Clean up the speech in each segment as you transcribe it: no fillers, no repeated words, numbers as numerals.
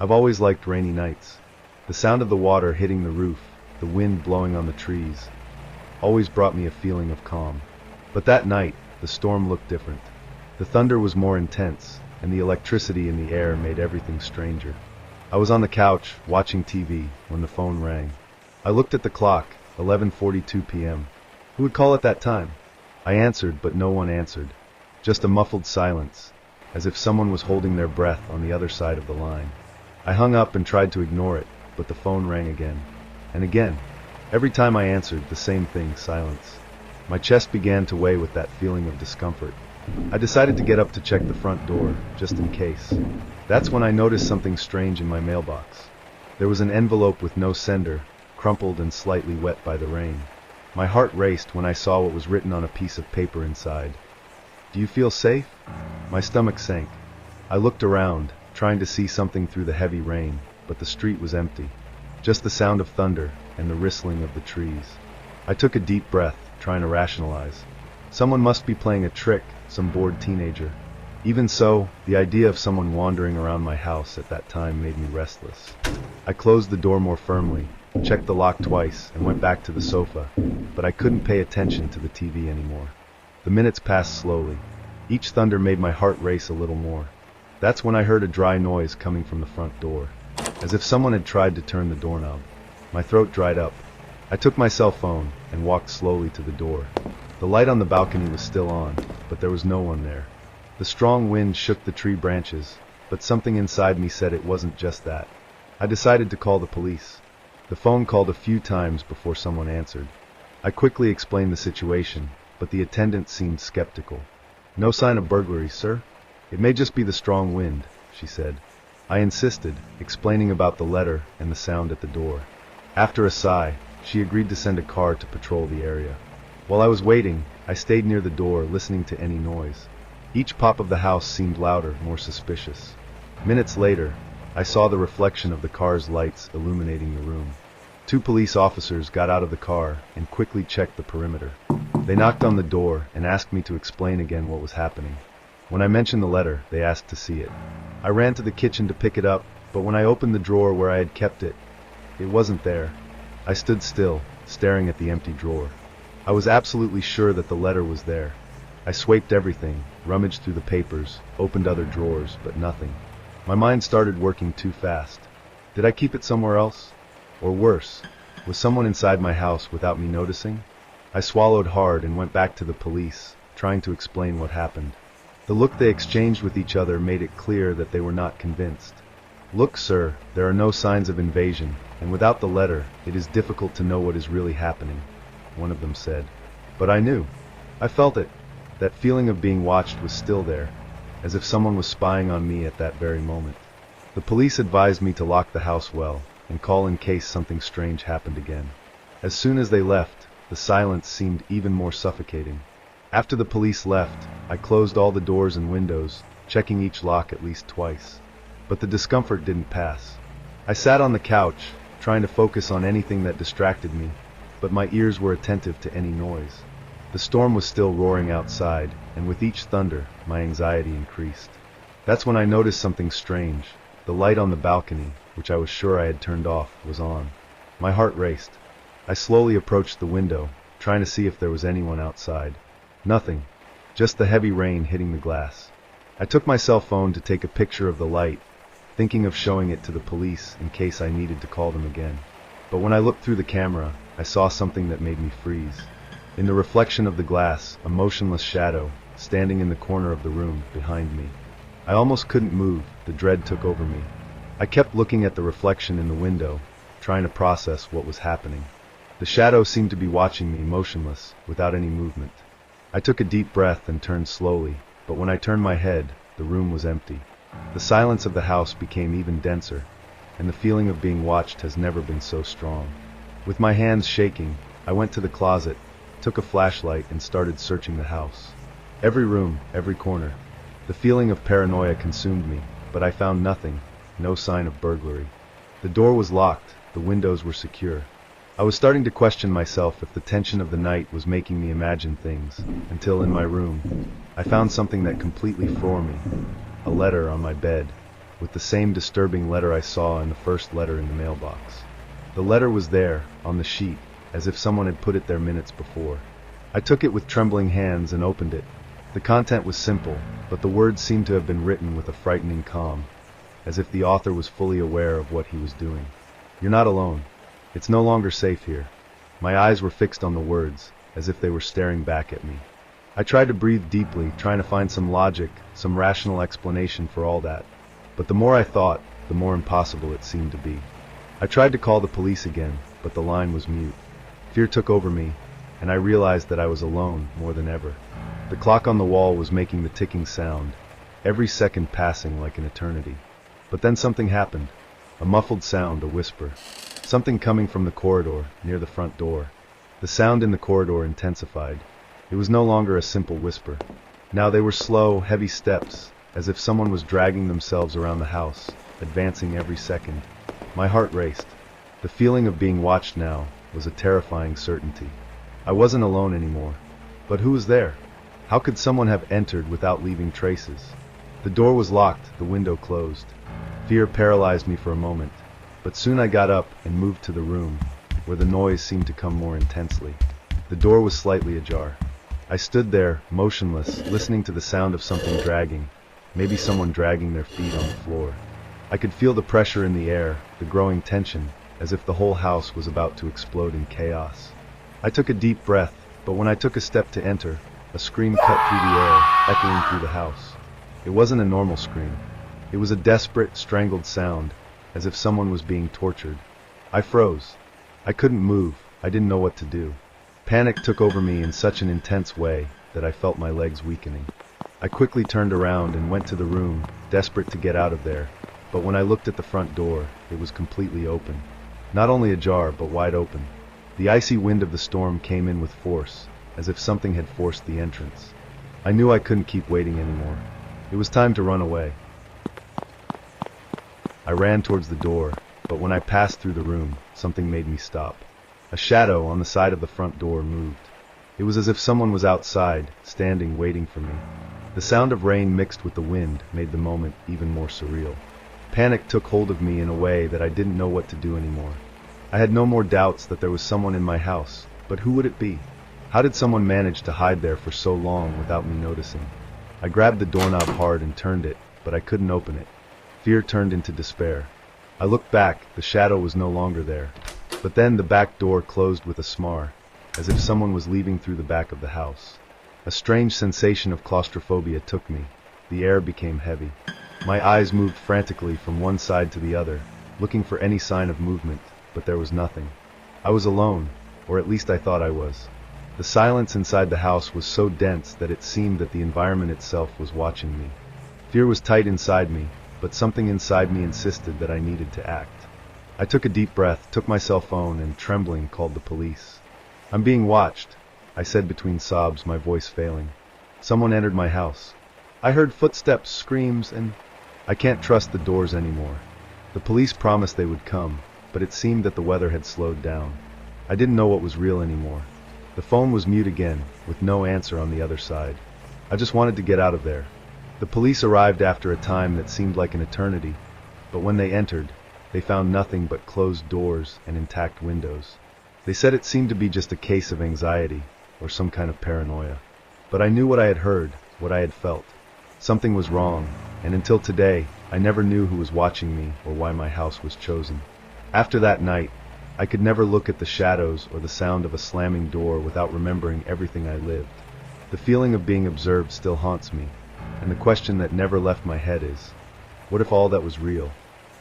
I've always liked rainy nights. The sound of the water hitting the roof, the wind blowing on the trees, always brought me a feeling of calm. But that night, the storm looked different. The thunder was more intense, and the electricity in the air made everything stranger. I was on the couch, watching TV, when the phone rang. I looked at the clock, 11:42 p.m. Who would call at that time? I answered, but no one answered. Just a muffled silence, as if someone was holding their breath on the other side of the line. I hung up and tried to ignore it, but the phone rang again. And again. Every time I answered, the same thing, silence. My chest began to weigh with that feeling of discomfort. I decided to get up to check the front door, just in case. That's when I noticed something strange in my mailbox. There was an envelope with no sender, crumpled and slightly wet by the rain. My heart raced when I saw what was written on a piece of paper inside. "Do you feel safe?" My stomach sank. I looked around, trying to see something through the heavy rain, but the street was empty. Just the sound of thunder and the rustling of the trees. I took a deep breath, trying to rationalize. Someone must be playing a trick, some bored teenager. Even so, the idea of someone wandering around my house at that time made me restless. I closed the door more firmly, checked the lock twice, and went back to the sofa, but I couldn't pay attention to the TV anymore. The minutes passed slowly. Each thunder made my heart race a little more. That's when I heard a dry noise coming from the front door, as if someone had tried to turn the doorknob. My throat dried up. I took my cell phone and walked slowly to the door. The light on the balcony was still on, but there was no one there. The strong wind shook the tree branches, but something inside me said it wasn't just that. I decided to call the police. The phone called a few times before someone answered. I quickly explained the situation, but the attendant seemed skeptical. "No sign of burglary, sir. It may just be the strong wind," she said. I insisted, explaining about the letter and the sound at the door. After a sigh, she agreed to send a car to patrol the area. While I was waiting, I stayed near the door, listening to any noise. Each pop of the house seemed louder, more suspicious. Minutes later, I saw the reflection of the car's lights illuminating the room. 2 police officers got out of the car and quickly checked the perimeter. They knocked on the door and asked me to explain again what was happening. When I mentioned the letter, they asked to see it. I ran to the kitchen to pick it up, but when I opened the drawer where I had kept it, it wasn't there. I stood still, staring at the empty drawer. I was absolutely sure that the letter was there. I swiped everything, rummaged through the papers, opened other drawers, but nothing. My mind started working too fast. Did I keep it somewhere else? Or worse, was someone inside my house without me noticing? I swallowed hard and went back to the police, trying to explain what happened. The look they exchanged with each other made it clear that they were not convinced. "Look, sir, there are no signs of invasion, and without the letter, it is difficult to know what is really happening," one of them said. But I knew. I felt it. That feeling of being watched was still there, as if someone was spying on me at that very moment. The police advised me to lock the house well, and call in case something strange happened again. As soon as they left, the silence seemed even more suffocating. After the police left, I closed all the doors and windows, checking each lock at least twice. But the discomfort didn't pass. I sat on the couch, trying to focus on anything that distracted me, but my ears were attentive to any noise. The storm was still roaring outside, and with each thunder, my anxiety increased. That's when I noticed something strange. The light on the balcony, which I was sure I had turned off, was on. My heart raced. I slowly approached the window, trying to see if there was anyone outside. Nothing. Just the heavy rain hitting the glass. I took my cell phone to take a picture of the light, thinking of showing it to the police in case I needed to call them again. But when I looked through the camera, I saw something that made me freeze. In the reflection of the glass, a motionless shadow, standing in the corner of the room, behind me. I almost couldn't move, the dread took over me. I kept looking at the reflection in the window, trying to process what was happening. The shadow seemed to be watching me, motionless, without any movement. I took a deep breath and turned slowly, but when I turned my head, the room was empty. The silence of the house became even denser, and the feeling of being watched has never been so strong. With my hands shaking, I went to the closet, took a flashlight, and started searching the house. Every room, every corner. The feeling of paranoia consumed me, but I found nothing, no sign of burglary. The door was locked, the windows were secure. I was starting to question myself if the tension of the night was making me imagine things, until in my room, I found something that completely floored me. A letter on my bed, with the same disturbing letter I saw in the first letter in the mailbox. The letter was there, on the sheet, as if someone had put it there minutes before. I took it with trembling hands and opened it. The content was simple, but the words seemed to have been written with a frightening calm, as if the author was fully aware of what he was doing. "You're not alone. It's no longer safe here." My eyes were fixed on the words, as if they were staring back at me. I tried to breathe deeply, trying to find some logic, some rational explanation for all that. But the more I thought, the more impossible it seemed to be. I tried to call the police again, but the line was mute. Fear took over me, and I realized that I was alone more than ever. The clock on the wall was making the ticking sound, every second passing like an eternity. But then something happened. A muffled sound, a whisper. Something coming from the corridor, near the front door. The sound in the corridor intensified. It was no longer a simple whisper. Now they were slow, heavy steps, as if someone was dragging themselves around the house, advancing every second. My heart raced. The feeling of being watched now was a terrifying certainty. I wasn't alone anymore. But who was there? How could someone have entered without leaving traces? The door was locked, the window closed. Fear paralyzed me for a moment, but soon I got up and moved to the room, where the noise seemed to come more intensely. The door was slightly ajar. I stood there, motionless, listening to the sound of something dragging, maybe someone dragging their feet on the floor. I could feel the pressure in the air, the growing tension, as if the whole house was about to explode in chaos. I took a deep breath, but when I took a step to enter, a scream cut through the air, echoing through the house. It wasn't a normal scream. It was a desperate, strangled sound, as if someone was being tortured. I froze. I couldn't move. I didn't know what to do. Panic took over me in such an intense way that I felt my legs weakening. I quickly turned around and went to the room, desperate to get out of there, but when I looked at the front door, it was completely open. Not only ajar, but wide open. The icy wind of the storm came in with force, as if something had forced the entrance. I knew I couldn't keep waiting anymore. It was time to run away. I ran towards the door, but when I passed through the room, something made me stop. A shadow on the side of the front door moved. It was as if someone was outside, standing, waiting for me. The sound of rain mixed with the wind made the moment even more surreal. Panic took hold of me in a way that I didn't know what to do anymore. I had no more doubts that there was someone in my house, but who would it be? How did someone manage to hide there for so long without me noticing? I grabbed the doorknob hard and turned it, but I couldn't open it. Fear turned into despair. I looked back, the shadow was no longer there. But then the back door closed with a smar, as if someone was leaving through the back of the house. A strange sensation of claustrophobia took me. The air became heavy. My eyes moved frantically from one side to the other, looking for any sign of movement, but there was nothing. I was alone, or at least I thought I was. The silence inside the house was so dense that it seemed that the environment itself was watching me. Fear was tight inside me, but something inside me insisted that I needed to act. I took a deep breath, took my cell phone, and trembling called the police. "I'm being watched," I said between sobs, my voice failing. "Someone entered my house. I heard footsteps, screams, and I can't trust the doors anymore." The police promised they would come, but it seemed that the weather had slowed down. I didn't know what was real anymore. The phone was mute again, with no answer on the other side. I just wanted to get out of there. The police arrived after a time that seemed like an eternity, but when they entered, they found nothing but closed doors and intact windows. They said it seemed to be just a case of anxiety, or some kind of paranoia. But I knew what I had heard, what I had felt. Something was wrong, and until today, I never knew who was watching me or why my house was chosen. After that night, I could never look at the shadows or the sound of a slamming door without remembering everything I lived. The feeling of being observed still haunts me, and the question that never left my head is, what if all that was real?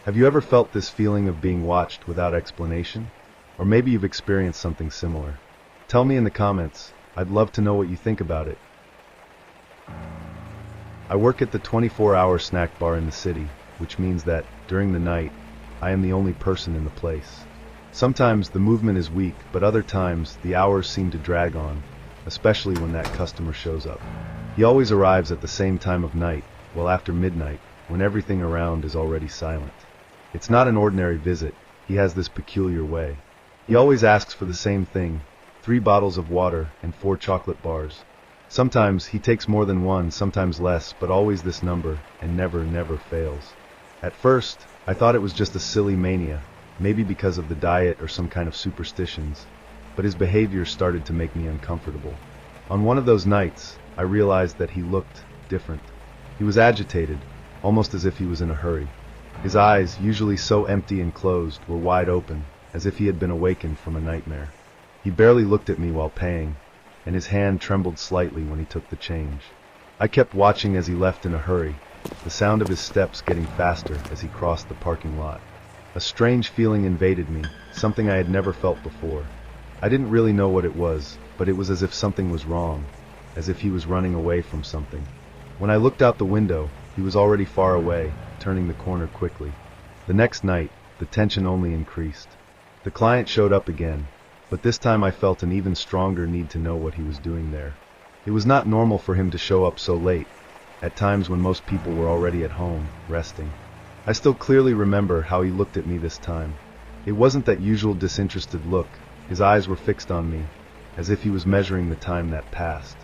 Have you ever felt this feeling of being watched without explanation? Or maybe you've experienced something similar. Tell me in the comments. I'd love to know what you think about it. I work at the 24-hour snack bar in the city, which means that, during the night, I am the only person in the place. Sometimes the movement is weak, but other times the hours seem to drag on, especially when that customer shows up. He always arrives at the same time of night, well after midnight, when everything around is already silent. It's not an ordinary visit. He has this peculiar way. He always asks for the same thing, 3 bottles of water and 4 chocolate bars. Sometimes he takes more than one, sometimes less, but always this number, and never fails. At first, I thought it was just a silly mania, maybe because of the diet or some kind of superstitions, but his behavior started to make me uncomfortable. On one of those nights, I realized that he looked different. He was agitated, almost as if he was in a hurry. His eyes, usually so empty and closed, were wide open, as if he had been awakened from a nightmare. He barely looked at me while paying, and his hand trembled slightly when he took the change. I kept watching as he left in a hurry, the sound of his steps getting faster as he crossed the parking lot. A strange feeling invaded me, something I had never felt before. I didn't really know what it was, but it was as if something was wrong, as if he was running away from something. When I looked out the window, he was already far away, turning the corner quickly. The next night, the tension only increased. The client showed up again, but this time I felt an even stronger need to know what he was doing there. It was not normal for him to show up so late, at times when most people were already at home, resting. I still clearly remember how he looked at me this time. It wasn't that usual disinterested look. His eyes were fixed on me, as if he was measuring the time that passed.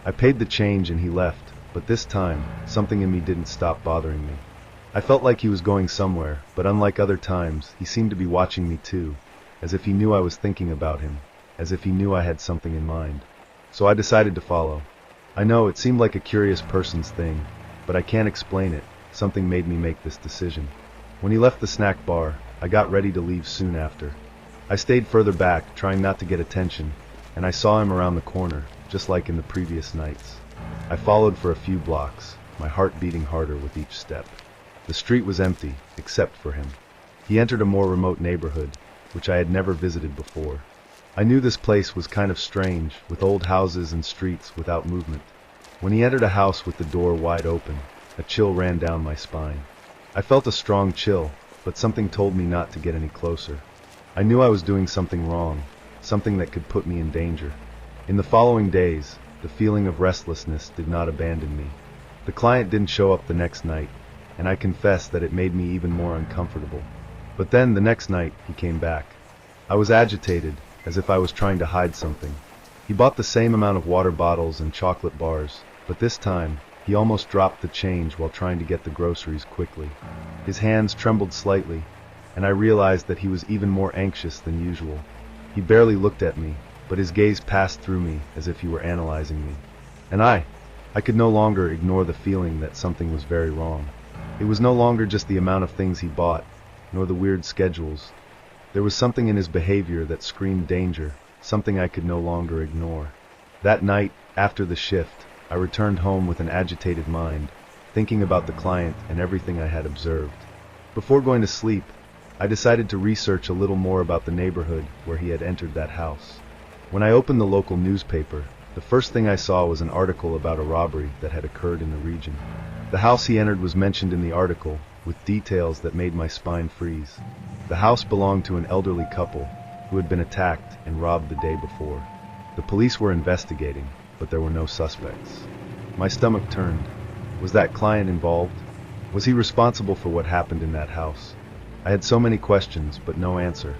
I paid the change and he left, but this time, something in me didn't stop bothering me. I felt like he was going somewhere, but unlike other times, he seemed to be watching me too, as if he knew I was thinking about him, as if he knew I had something in mind. So I decided to follow. I know it seemed like a curious person's thing, but I can't explain it. Something made me make this decision. When he left the snack bar, I got ready to leave soon after. I stayed further back, trying not to get attention, and I saw him around the corner, just like in the previous nights. I followed for a few blocks, my heart beating harder with each step. The street was empty, except for him. He entered a more remote neighborhood, which I had never visited before. I knew this place was kind of strange, with old houses and streets without movement. When he entered a house with the door wide open, a chill ran down my spine. I felt a strong chill, but something told me not to get any closer. I knew I was doing something wrong, something that could put me in danger. In the following days, the feeling of restlessness did not abandon me. The client didn't show up the next night, and I confess that it made me even more uncomfortable. But then, the next night, he came back. I was agitated, as if I was trying to hide something. He bought the same amount of water bottles and chocolate bars, but this time, he almost dropped the change while trying to get the groceries quickly. His hands trembled slightly, and I realized that he was even more anxious than usual. He barely looked at me, but his gaze passed through me as if he were analyzing me. And I could no longer ignore the feeling that something was very wrong. It was no longer just the amount of things he bought, nor the weird schedules. There was something in his behavior that screamed danger, something I could no longer ignore. That night, after the shift, I returned home with an agitated mind, thinking about the client and everything I had observed. Before going to sleep, I decided to research a little more about the neighborhood where he had entered that house. When I opened the local newspaper, the first thing I saw was an article about a robbery that had occurred in the region. The house he entered was mentioned in the article, with details that made my spine freeze. The house belonged to an elderly couple who had been attacked and robbed the day before. The police were investigating, but there were no suspects. My stomach turned. Was that client involved? Was he responsible for what happened in that house? I had so many questions, but no answer.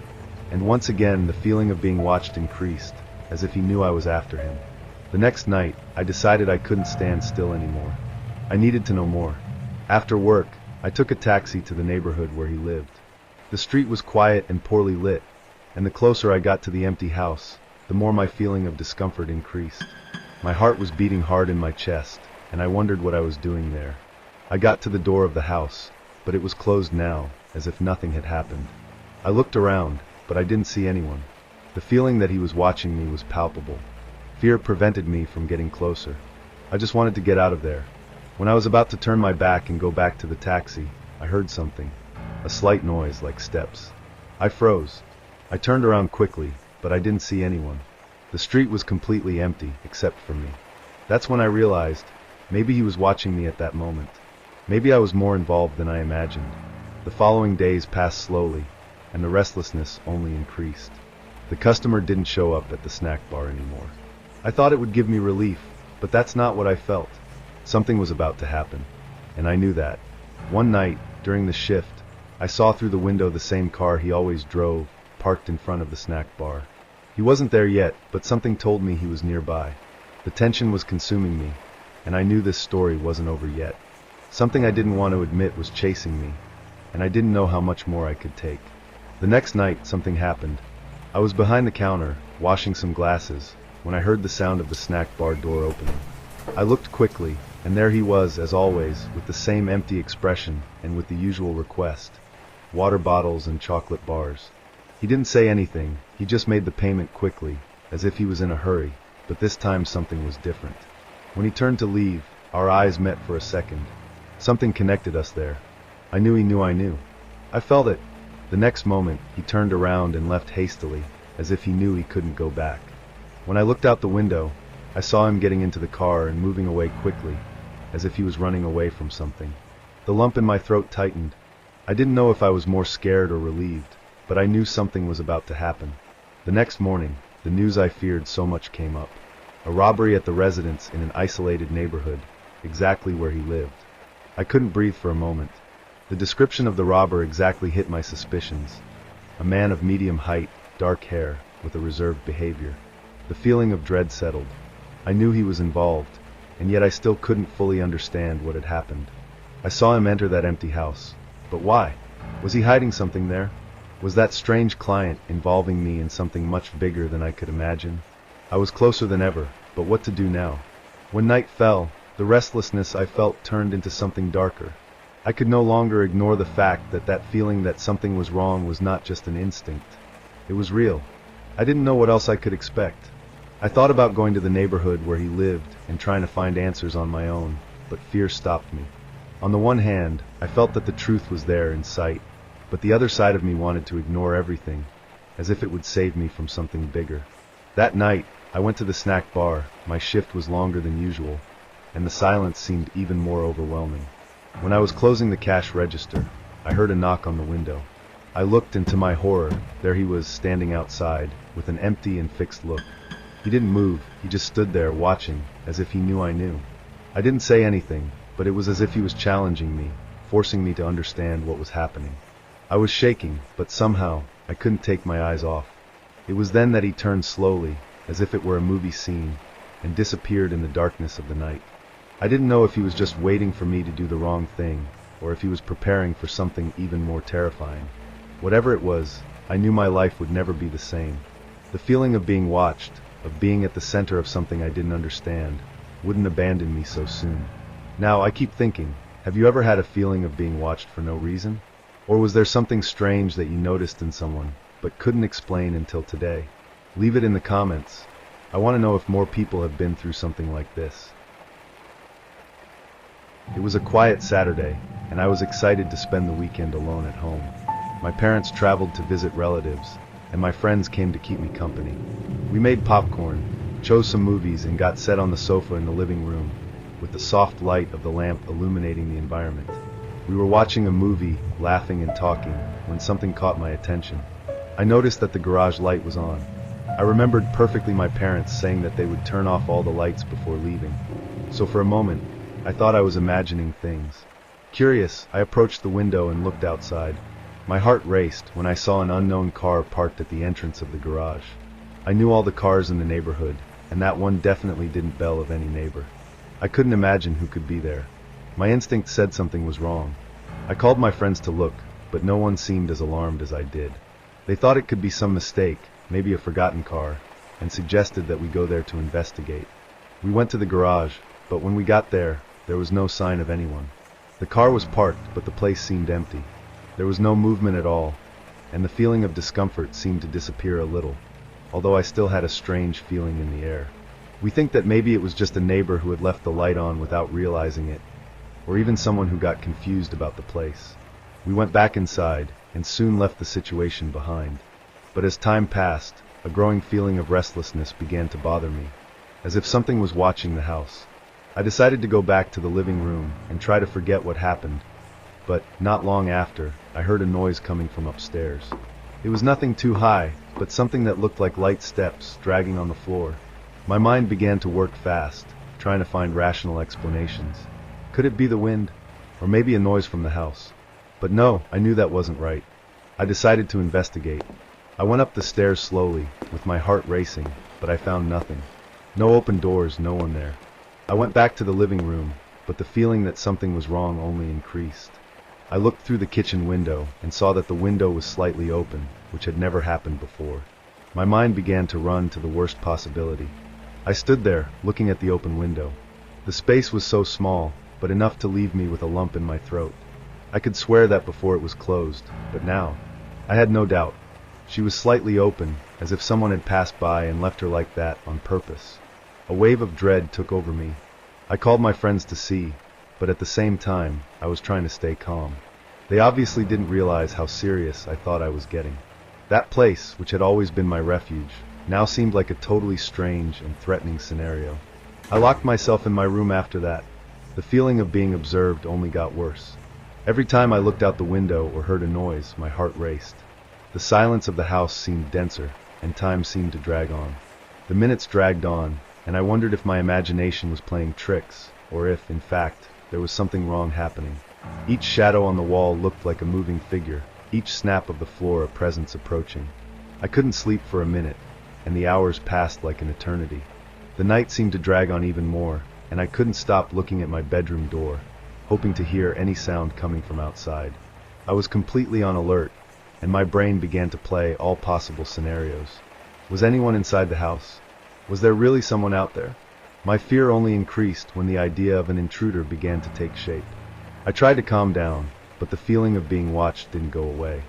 And once again, the feeling of being watched increased, as if he knew I was after him. The next night, I decided I couldn't stand still anymore. I needed to know more. After work, I took a taxi to the neighborhood where he lived. The street was quiet and poorly lit, and the closer I got to the empty house, the more my feeling of discomfort increased. My heart was beating hard in my chest, and I wondered what I was doing there. I got to the door of the house, but it was closed now, as if nothing had happened. I looked around, but I didn't see anyone. The feeling that he was watching me was palpable. Fear prevented me from getting closer. I just wanted to get out of there. When I was about to turn my back and go back to the taxi, I heard something. A slight noise like steps. I froze. I turned around quickly, but I didn't see anyone. The street was completely empty, except for me. That's when I realized, maybe he was watching me at that moment. Maybe I was more involved than I imagined. The following days passed slowly, and the restlessness only increased. The customer didn't show up at the snack bar anymore. I thought it would give me relief, but that's not what I felt. Something was about to happen, and I knew that. One night, during the shift, I saw through the window the same car he always drove, parked in front of the snack bar. He wasn't there yet, but something told me he was nearby. The tension was consuming me, and I knew this story wasn't over yet. Something I didn't want to admit was chasing me, and I didn't know how much more I could take. The next night, something happened. I was behind the counter, washing some glasses, when I heard the sound of the snack bar door opening. I looked quickly, and there he was, as always, with the same empty expression and with the usual request: water bottles and chocolate bars. He didn't say anything, he just made the payment quickly, as if he was in a hurry, but this time something was different. When he turned to leave, our eyes met for a second. Something connected us there. I knew he knew I knew. I felt it. The next moment, he turned around and left hastily, as if he knew he couldn't go back. When I looked out the window, I saw him getting into the car and moving away quickly, as if he was running away from something. The lump in my throat tightened. I didn't know if I was more scared or relieved, but I knew something was about to happen. The next morning, the news I feared so much came up. A robbery at the residence in an isolated neighborhood, exactly where he lived. I couldn't breathe for a moment. The description of the robber exactly hit my suspicions. A man of medium height, dark hair, with a reserved behavior. The feeling of dread settled. I knew he was involved, and yet I still couldn't fully understand what had happened. I saw him enter that empty house. But why? Was he hiding something there? Was that strange client involving me in something much bigger than I could imagine? I was closer than ever, but what to do now? When night fell, the restlessness I felt turned into something darker. I could no longer ignore the fact that that feeling that something was wrong was not just an instinct. It was real. I didn't know what else I could expect. I thought about going to the neighborhood where he lived and trying to find answers on my own, but fear stopped me. On the one hand, I felt that the truth was there in sight, but the other side of me wanted to ignore everything, as if it would save me from something bigger. That night, I went to the snack bar. My shift was longer than usual, and the silence seemed even more overwhelming. When I was closing the cash register, I heard a knock on the window. I looked, and to my horror, there he was standing outside, with an empty and fixed look. He didn't move, he just stood there watching, as if he knew I knew. I didn't say anything, but it was as if he was challenging me, forcing me to understand what was happening. I was shaking, but somehow, I couldn't take my eyes off. It was then that he turned slowly, as if it were a movie scene, and disappeared in the darkness of the night. I didn't know if he was just waiting for me to do the wrong thing, or if he was preparing for something even more terrifying. Whatever it was, I knew my life would never be the same. The feeling of being watched, of being at the center of something I didn't understand, wouldn't abandon me so soon. Now, I keep thinking, have you ever had a feeling of being watched for no reason? Or was there something strange that you noticed in someone, but couldn't explain until today? Leave it in the comments. I want to know if more people have been through something like this. It was a quiet Saturday, and I was excited to spend the weekend alone at home. My parents traveled to visit relatives, and my friends came to keep me company. We made popcorn, chose some movies, and got set on the sofa in the living room, with the soft light of the lamp illuminating the environment. We were watching a movie, laughing and talking, when something caught my attention. I noticed that the garage light was on. I remembered perfectly my parents saying that they would turn off all the lights before leaving. So for a moment, I thought I was imagining things. Curious, I approached the window and looked outside. My heart raced when I saw an unknown car parked at the entrance of the garage. I knew all the cars in the neighborhood, and that one definitely didn't bell of any neighbor. I couldn't imagine who could be there. My instinct said something was wrong. I called my friends to look, but no one seemed as alarmed as I did. They thought it could be some mistake, maybe a forgotten car, and suggested that we go there to investigate. We went to the garage, but when we got there was no sign of anyone. The car was parked, but the place seemed empty. There was no movement at all, and the feeling of discomfort seemed to disappear a little, although I still had a strange feeling in the air. We think that maybe it was just a neighbor who had left the light on without realizing it, or even someone who got confused about the place. We went back inside, and soon left the situation behind. But as time passed, a growing feeling of restlessness began to bother me, as if something was watching the house. I decided to go back to the living room and try to forget what happened, but not long after, I heard a noise coming from upstairs. It was nothing too high, but something that looked like light steps dragging on the floor. My mind began to work fast, trying to find rational explanations. Could it be the wind? Or maybe a noise from the house? But no, I knew that wasn't right. I decided to investigate. I went up the stairs slowly, with my heart racing, but I found nothing. No open doors, no one there. I went back to the living room, but the feeling that something was wrong only increased. I looked through the kitchen window and saw that the window was slightly open, which had never happened before. My mind began to run to the worst possibility. I stood there, looking at the open window. The space was so small, but enough to leave me with a lump in my throat. I could swear that before it was closed, but now, I had no doubt. She was slightly open, as if someone had passed by and left her like that on purpose. A wave of dread took over me. I called my friends to see, but at the same time, I was trying to stay calm. They obviously didn't realize how serious I thought I was getting. That place, which had always been my refuge, now seemed like a totally strange and threatening scenario. I locked myself in my room after that. The feeling of being observed only got worse. Every time I looked out the window or heard a noise, my heart raced. The silence of the house seemed denser, and time seemed to drag on. The minutes dragged on, and I wondered if my imagination was playing tricks, or if, in fact, there was something wrong happening. Each shadow on the wall looked like a moving figure, each snap of the floor a presence approaching. I couldn't sleep for a minute, and the hours passed like an eternity. The night seemed to drag on even more, and I couldn't stop looking at my bedroom door, hoping to hear any sound coming from outside. I was completely on alert, and my brain began to play all possible scenarios. Was anyone inside the house? Was there really someone out there? My fear only increased when the idea of an intruder began to take shape. I tried to calm down, but the feeling of being watched didn't go away.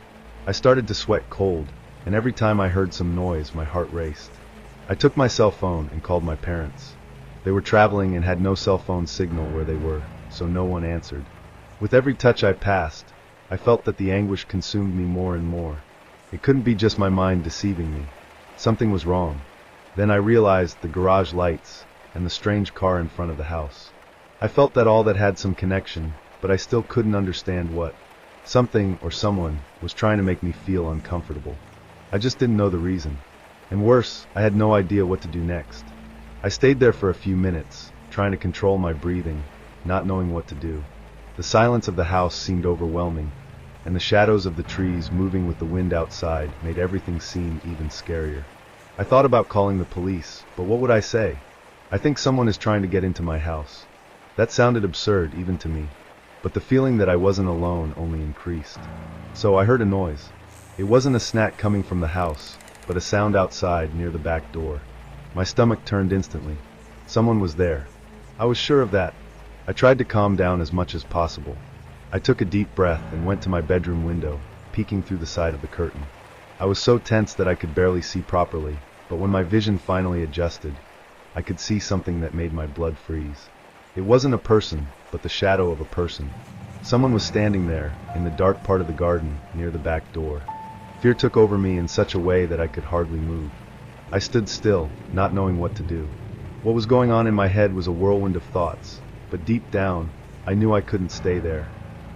I started to sweat cold, and every time I heard some noise, my heart raced. I took my cell phone and called my parents. They were traveling and had no cell phone signal where they were, so no one answered. With every touch I passed, I felt that the anguish consumed me more and more. It couldn't be just my mind deceiving me. Something was wrong. Then I realized the garage lights and the strange car in front of the house. I felt that all that had some connection, but I still couldn't understand what. Something or someone was trying to make me feel uncomfortable. I just didn't know the reason. And worse, I had no idea what to do next. I stayed there for a few minutes, trying to control my breathing, not knowing what to do. The silence of the house seemed overwhelming, and the shadows of the trees moving with the wind outside made everything seem even scarier. I thought about calling the police, but what would I say? I think someone is trying to get into my house. That sounded absurd even to me, but the feeling that I wasn't alone only increased. So I heard a noise. It wasn't a snack coming from the house, but a sound outside near the back door. My stomach turned instantly. Someone was there. I was sure of that. I tried to calm down as much as possible. I took a deep breath and went to my bedroom window, peeking through the side of the curtain. I was so tense that I could barely see properly, but when my vision finally adjusted, I could see something that made my blood freeze. It wasn't a person, but the shadow of a person. Someone was standing there, in the dark part of the garden, near the back door. Fear took over me in such a way that I could hardly move. I stood still, not knowing what to do. What was going on in my head was a whirlwind of thoughts, but deep down, I knew I couldn't stay there.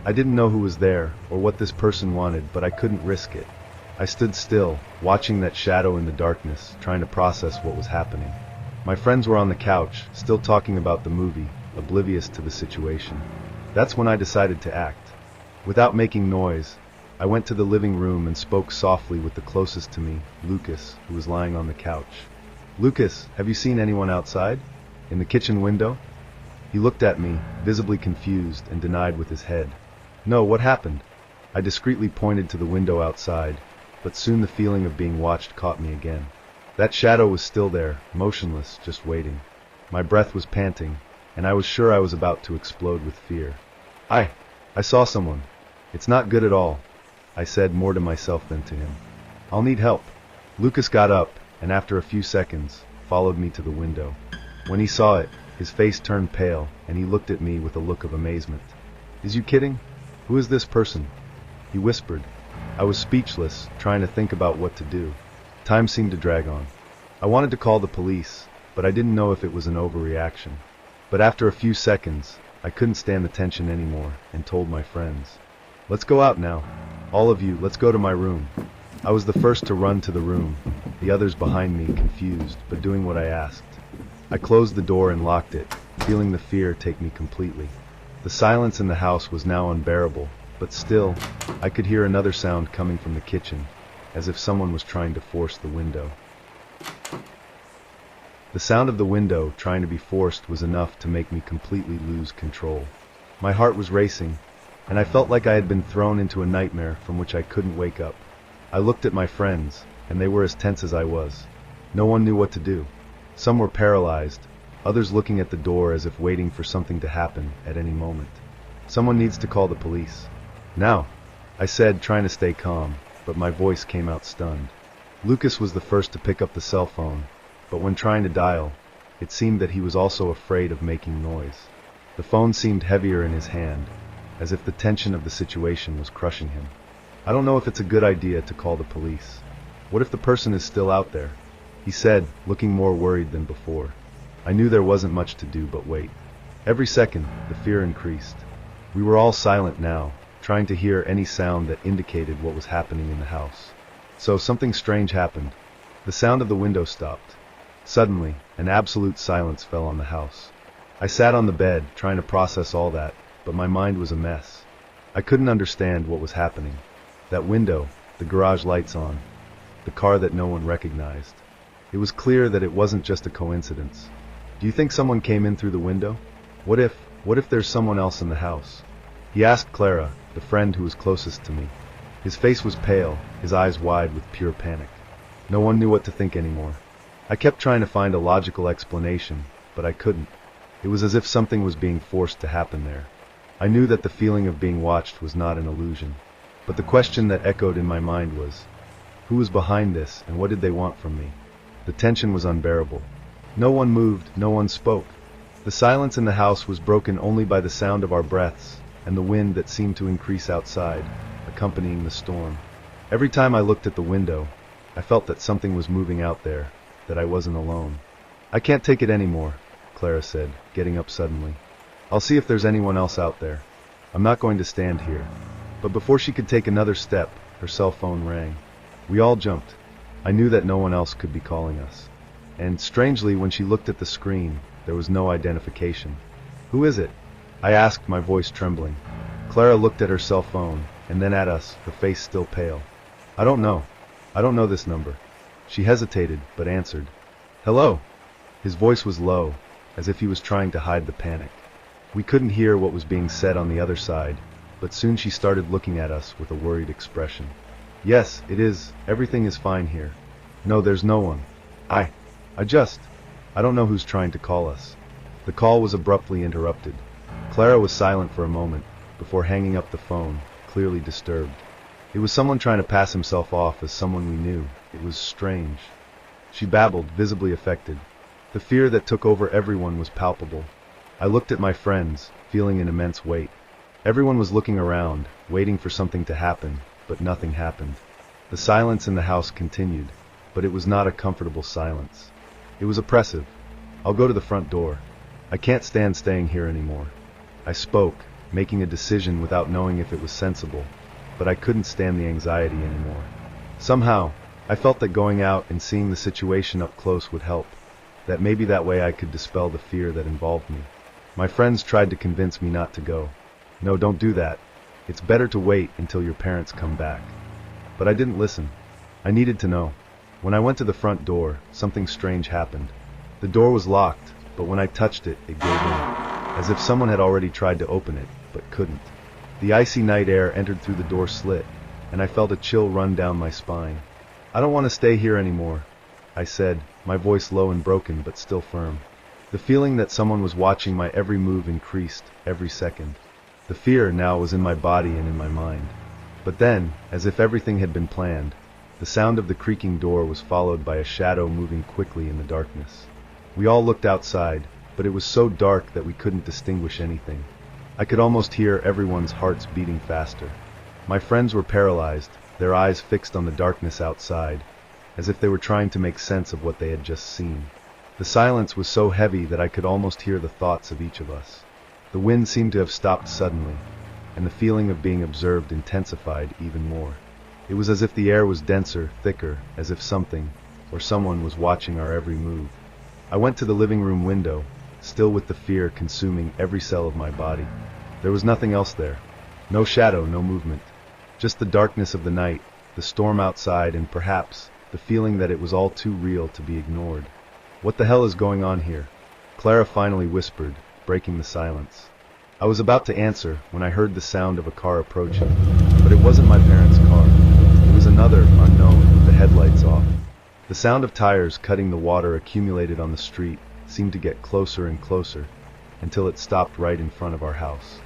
I didn't know who was there, or what this person wanted, but I couldn't risk it. I stood still, watching that shadow in the darkness, trying to process what was happening. My friends were on the couch, still talking about the movie, oblivious to the situation. That's when I decided to act. Without making noise, I went to the living room and spoke softly with the closest to me, Lucas, who was lying on the couch. "Lucas, have you seen anyone outside? In the kitchen window?" He looked at me, visibly confused, and denied with his head. "No, what happened?" I discreetly pointed to the window outside, but soon the feeling of being watched caught me again. That shadow was still there, motionless, just waiting. My breath was panting, and I was sure I was about to explode with fear. I saw someone. It's not good at all," I said more to myself than to him. "I'll need help." Lucas got up, and after a few seconds, followed me to the window. When he saw it, his face turned pale, and he looked at me with a look of amazement. "Is you kidding? Who is this person?" he whispered. I was speechless, trying to think about what to do. Time seemed to drag on. I wanted to call the police, but I didn't know if it was an overreaction. But after a few seconds, I couldn't stand the tension anymore, and told my friends, "Let's go out now. All of you, let's go to my room." I was the first to run to the room, the others behind me confused, but doing what I asked. I closed the door and locked it, feeling the fear take me completely. The silence in the house was now unbearable, but still, I could hear another sound coming from the kitchen, as if someone was trying to force the window. The sound of the window trying to be forced was enough to make me completely lose control. My heart was racing. and I felt like I had been thrown into a nightmare from which I couldn't wake up. I looked at my friends, and they were as tense as I was. No one knew what to do. Some were paralyzed, others looking at the door as if waiting for something to happen at any moment. Someone needs to call the police. Now, I said, trying to stay calm, but my voice came out stunned. Lucas was the first to pick up the cell phone, but when trying to dial, it seemed that he was also afraid of making noise. The phone seemed heavier in his hand, as if the tension of the situation was crushing him. I don't know if it's a good idea to call the police. What if the person is still out there? He said, looking more worried than before. I knew there wasn't much to do but wait. Every second, the fear increased. We were all silent now, trying to hear any sound that indicated what was happening in the house. So something strange happened. The sound of the window stopped. Suddenly, an absolute silence fell on the house. I sat on the bed, trying to process all that, but my mind was a mess. I couldn't understand what was happening. That window, the garage lights on, the car that no one recognized. It was clear that it wasn't just a coincidence. Do you think someone came in through the window? What if there's someone else in the house? He asked Clara, the friend who was closest to me. His face was pale, his eyes wide with pure panic. No one knew what to think anymore. I kept trying to find a logical explanation, but I couldn't. It was as if something was being forced to happen there. I knew that the feeling of being watched was not an illusion. But the question that echoed in my mind was, who was behind this and what did they want from me? The tension was unbearable. No one moved, no one spoke. The silence in the house was broken only by the sound of our breaths and the wind that seemed to increase outside, accompanying the storm. Every time I looked at the window, I felt that something was moving out there, that I wasn't alone. I can't take it anymore, Clara said, getting up suddenly. I'll see if there's anyone else out there. I'm not going to stand here. But before she could take another step, her cell phone rang. We all jumped. I knew that no one else could be calling us. And strangely, when she looked at the screen, there was no identification. Who is it? I asked, my voice trembling. Clara looked at her cell phone, and then at us, her face still pale. I don't know. I don't know this number. She hesitated, but answered. Hello? His voice was low, as if he was trying to hide the panic. We couldn't hear what was being said on the other side, but soon she started looking at us with a worried expression. Yes, it is. Everything is fine here. No, there's no one. I don't know who's trying to call us. The call was abruptly interrupted. Clara was silent for a moment, before hanging up the phone, clearly disturbed. It was someone trying to pass himself off as someone we knew. It was strange. She babbled, visibly affected. The fear that took over everyone was palpable. I looked at my friends, feeling an immense weight. Everyone was looking around, waiting for something to happen, but nothing happened. The silence in the house continued, but it was not a comfortable silence. It was oppressive. I'll go to the front door. I can't stand staying here anymore. I spoke, making a decision without knowing if it was sensible, but I couldn't stand the anxiety anymore. Somehow, I felt that going out and seeing the situation up close would help, that maybe that way I could dispel the fear that involved me. My friends tried to convince me not to go. No, don't do that. It's better to wait until your parents come back. But I didn't listen. I needed to know. When I went to the front door, something strange happened. The door was locked, but when I touched it, it gave in, as if someone had already tried to open it, but couldn't. The icy night air entered through the door slit, and I felt a chill run down my spine. I don't want to stay here anymore, I said, my voice low and broken but still firm. The feeling that someone was watching my every move increased every second. The fear now was in my body and in my mind. But then, as if everything had been planned, the sound of the creaking door was followed by a shadow moving quickly in the darkness. We all looked outside, but it was so dark that we couldn't distinguish anything. I could almost hear everyone's hearts beating faster. My friends were paralyzed, their eyes fixed on the darkness outside, as if they were trying to make sense of what they had just seen. The silence was so heavy that I could almost hear the thoughts of each of us. The wind seemed to have stopped suddenly, and the feeling of being observed intensified even more. It was as if the air was denser, thicker, as if something, or someone was watching our every move. I went to the living room window, still with the fear consuming every cell of my body. There was nothing else there. No shadow, no movement. Just the darkness of the night, the storm outside, and perhaps the feeling that it was all too real to be ignored. What the hell is going on here? Clara finally whispered, breaking the silence. I was about to answer when I heard the sound of a car approaching, but it wasn't my parents' car. It was another, unknown, with the headlights off. The sound of tires cutting the water accumulated on the street seemed to get closer and closer, until it stopped right in front of our house.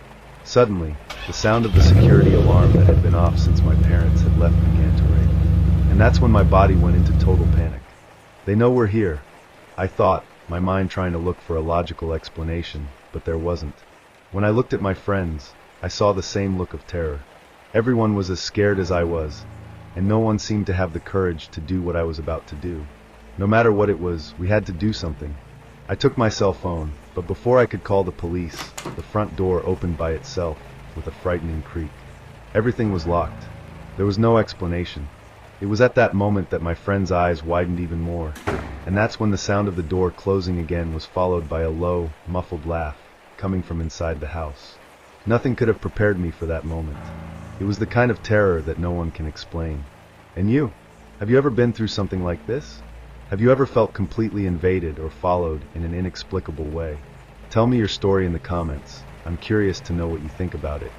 Suddenly, the sound of the security alarm that had been off since my parents had left began to ring. And that's when my body went into total panic. They know we're here, I thought, my mind trying to look for a logical explanation, but there wasn't. When I looked at my friends, I saw the same look of terror. Everyone was as scared as I was, and no one seemed to have the courage to do what I was about to do. No matter what it was, we had to do something. I took my cell phone, but before I could call the police, the front door opened by itself, with a frightening creak. Everything was locked. There was no explanation. It was at that moment that my friend's eyes widened even more, and that's when the sound of the door closing again was followed by a low, muffled laugh, coming from inside the house. Nothing could have prepared me for that moment. It was the kind of terror that no one can explain. And you? Have you ever been through something like this? Have you ever felt completely invaded or followed in an inexplicable way? Tell me your story in the comments. I'm curious to know what you think about it.